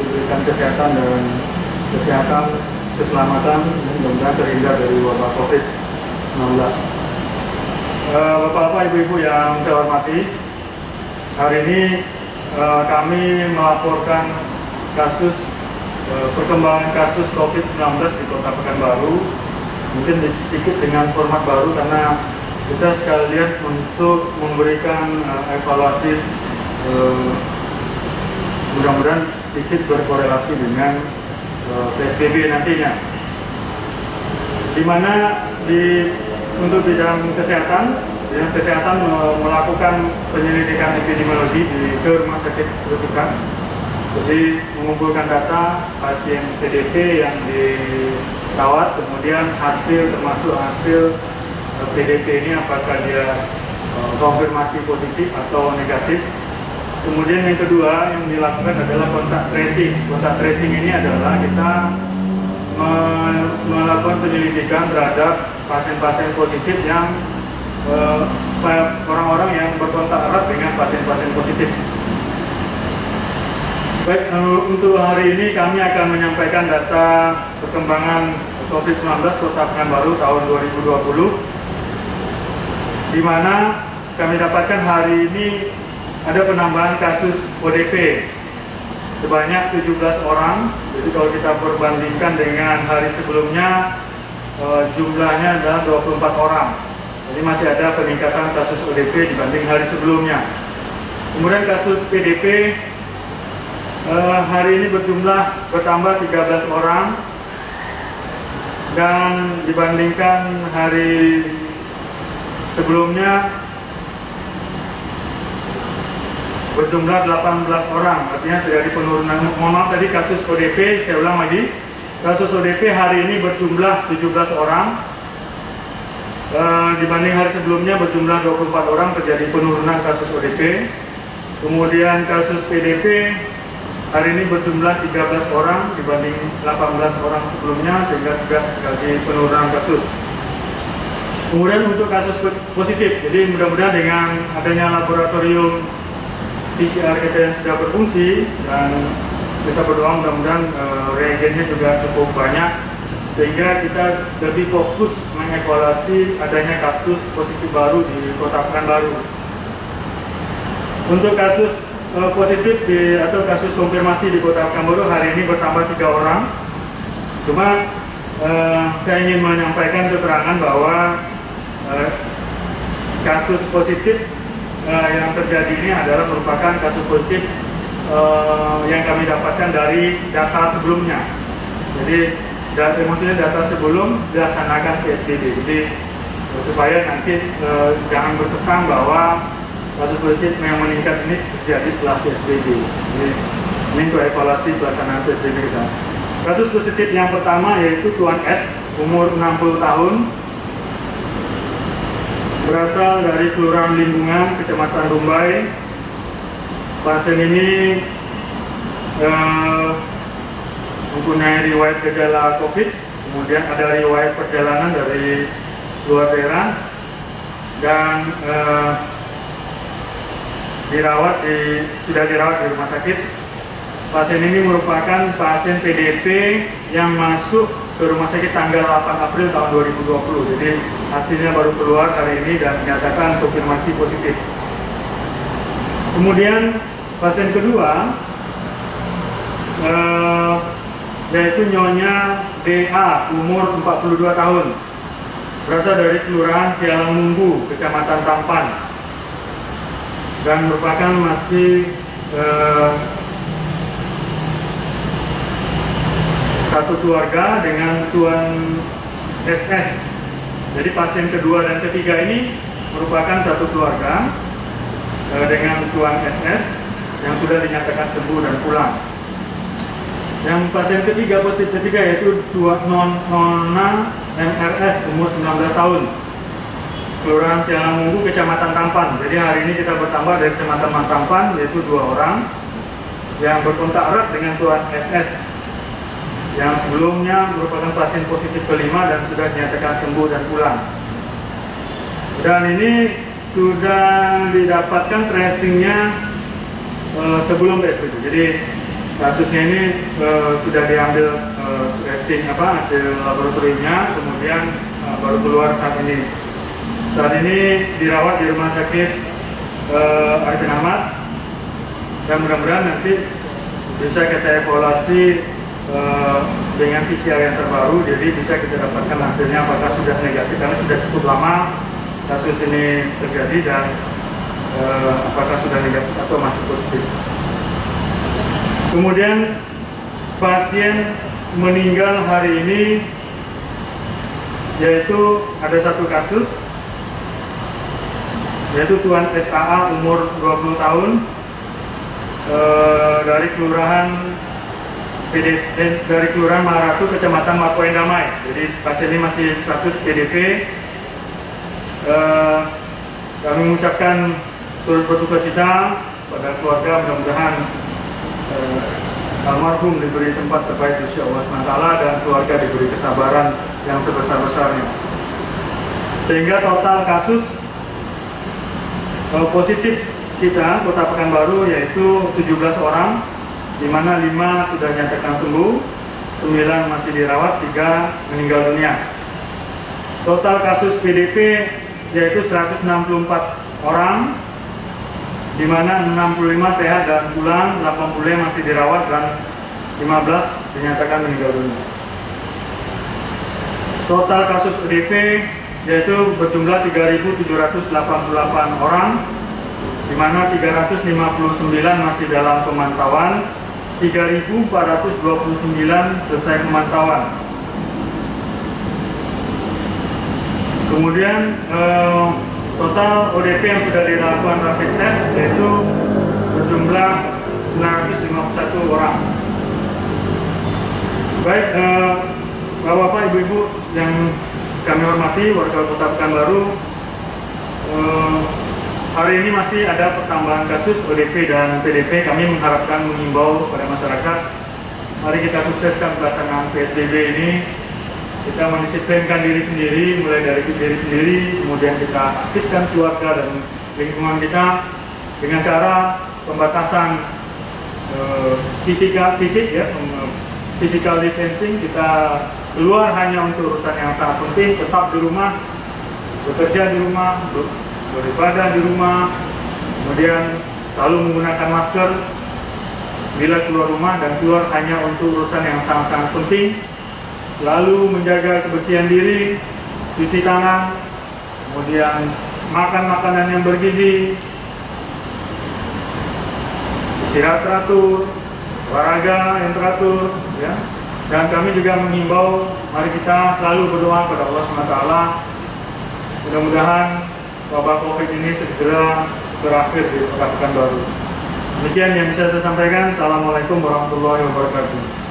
diberikan kesehatan, keselamatan, mudah-mudahan terhindar dari wabah COVID-19. Bapak-bapak, ibu-ibu yang saya hormati, hari ini kami melaporkan perkembangan kasus COVID-19 di Kota Pekanbaru, mungkin sedikit dengan format baru karena kita sekalian untuk memberikan evaluasi, mudah-mudahan sedikit berkorelasi dengan PSBB nantinya, di mana untuk bidang kesehatan, Dinas Kesehatan melakukan penyelidikan epidemiologi ke Rumah Sakit Rujukan. Jadi mengumpulkan data pasien PDP yang dirawat, kemudian termasuk hasil PDP ini apakah dia konfirmasi positif atau negatif. Kemudian yang kedua yang dilakukan adalah kontak tracing. Kontak tracing ini adalah kita melakukan penyelidikan terhadap pasien-pasien positif yang orang-orang yang berkontak erat dengan pasien-pasien positif. Baik, untuk hari ini kami akan menyampaikan data perkembangan COVID-19 Kota Pekanbaru tahun 2020, di mana kami dapatkan hari ini ada penambahan kasus ODP sebanyak 17 orang. Jadi kalau kita perbandingkan dengan hari sebelumnya, jumlahnya adalah 24 orang. Jadi masih ada peningkatan kasus ODP dibanding hari sebelumnya. Kemudian kasus PDP hari ini bertambah 13 orang, dan dibandingkan hari sebelumnya berjumlah 18 orang, artinya terjadi penurunan. Mohon maaf, tadi kasus ODP, saya ulang lagi, kasus ODP hari ini berjumlah 17 orang, dibanding hari sebelumnya berjumlah 24 orang, terjadi penurunan kasus ODP. Kemudian kasus PDP hari ini berjumlah 13 orang dibanding 18 orang sebelumnya, sehingga juga terjadi penurunan kasus. Kemudian untuk kasus positif, jadi mudah-mudahan dengan adanya laboratorium PCR kita yang sudah berfungsi, dan kita berdoa mudah-mudahan reagennya juga cukup banyak, sehingga kita lebih fokus mengevaluasi adanya kasus positif baru di Kota Pekanbaru. Untuk kasus positif atau kasus konfirmasi di Kota Pekanbaru hari ini bertambah 3 orang. Cuma saya ingin menyampaikan keterangan bahwa kasus positif yang terjadi ini adalah merupakan kasus positif yang kami dapatkan dari data sebelumnya. Jadi maksudnya data sebelum dilaksanakan PSBB. Jadi supaya nanti jangan berkesan bahwa kasus positif yang meningkat ini terjadi setelah PSBB. Jadi ini untuk evaluasi pelaksanaan PSBB kita. Kasus positif yang pertama yaitu Tuan S, umur 60 tahun, berasal dari Kelurahan Lingkungan, Kecamatan Rumbai. Pasien ini mempunyai riwayat gejala COVID, kemudian ada riwayat perjalanan dari luar daerah, dan sudah dirawat di rumah sakit. Pasien ini merupakan pasien PDP yang masuk ke rumah sakit tanggal 8 April tahun 2020. Jadi hasilnya baru keluar hari ini dan dinyatakan konfirmasi positif. Kemudian pasien kedua yaitu Nyonya DA, umur 42 tahun, berasal dari Kelurahan Sialang Munggu, Kecamatan Tampan, dan merupakan masih satu keluarga dengan Tuan SS. Jadi pasien kedua dan ketiga ini merupakan satu keluarga dengan Tuan SS yang sudah dinyatakan sembuh dan pulang. Yang pasien ketiga, positif ketiga, yaitu Nona MRS, umur 19 tahun, Kelurahan Sialang Munggu, Kecamatan Tampan. Jadi hari ini kita bertambah dari Kecamatan Tampan, yaitu 2 orang yang berkontak erat dengan Tuan SS, yang sebelumnya merupakan pasien positif kelima dan sudah dinyatakan sembuh dan pulang. Dan ini sudah didapatkan tracingnya sebelum PSBB. Jadi kasusnya ini sudah diambil tracing hasil laboratoriumnya, kemudian baru keluar saat ini. Saat ini dirawat di rumah sakit Arifin Ahmad, dan mudah-mudahan nanti bisa kita evaluasi dengan PCR yang terbaru, jadi bisa kita dapatkan hasilnya apakah sudah negatif, karena sudah cukup lama kasus ini terjadi, dan apakah sudah negatif atau masih positif. Kemudian pasien meninggal hari ini, yaitu ada satu kasus, yaitu Tuan SAA umur 20 tahun dari kelurahan dari Kelurahan Maharatu, Kecamatan Mapoen Damai. Jadi pasien ini masih status PDP. Kami mengucapkan turut berduka cita pada keluarga, mudah-mudahan almarhum diberi tempat terbaik di sisi Allah SWT dan keluarga diberi kesabaran yang sebesar-besarnya. Sehingga total kasus positif kita Kota Pekanbaru yaitu 17 orang, di mana 5 sudah nyatakan sembuh, 9 masih dirawat, 3 meninggal dunia. Total kasus PDP yaitu 164 orang, di mana 65 sehat dan pulang, 80 masih dirawat, dan 15 dinyatakan meninggal dunia. Total kasus ODP yaitu berjumlah 3.788 orang, di mana 359 masih dalam pemantauan, 3.429 selesai pemantauan. Kemudian total ODP yang sudah dilakukan rapid test yaitu berjumlah 951 orang. Baik, Bapak-bapak, Ibu-ibu yang kami hormati, warga Kota Pekanbaru, hari ini masih ada pertambahan kasus ODP dan PDP. Kami mengharapkan, mengimbau kepada masyarakat, mari kita sukseskan pelaksanaan PSBB ini. Kita mendisiplinkan diri sendiri, mulai dari diri sendiri, kemudian kita aktifkan keluarga dan lingkungan kita dengan cara pembatasan physical distancing. Kita keluar hanya untuk urusan yang sangat penting, tetap di rumah, bekerja di rumah, beribadah di rumah, kemudian selalu menggunakan masker bila keluar rumah, dan keluar hanya untuk urusan yang sangat-sangat penting. Selalu menjaga kebersihan diri, cuci tangan, kemudian makan makanan yang bergizi, istirahat teratur, olahraga yang teratur, ya. Dan kami juga mengimbau, mari kita selalu berdoa kepada Allah SWT. Mudah-mudahan wabah COVID ini segera berakhir di Kota Pekanbaru. Demikian yang bisa saya sampaikan. Assalamualaikum warahmatullahi wabarakatuh.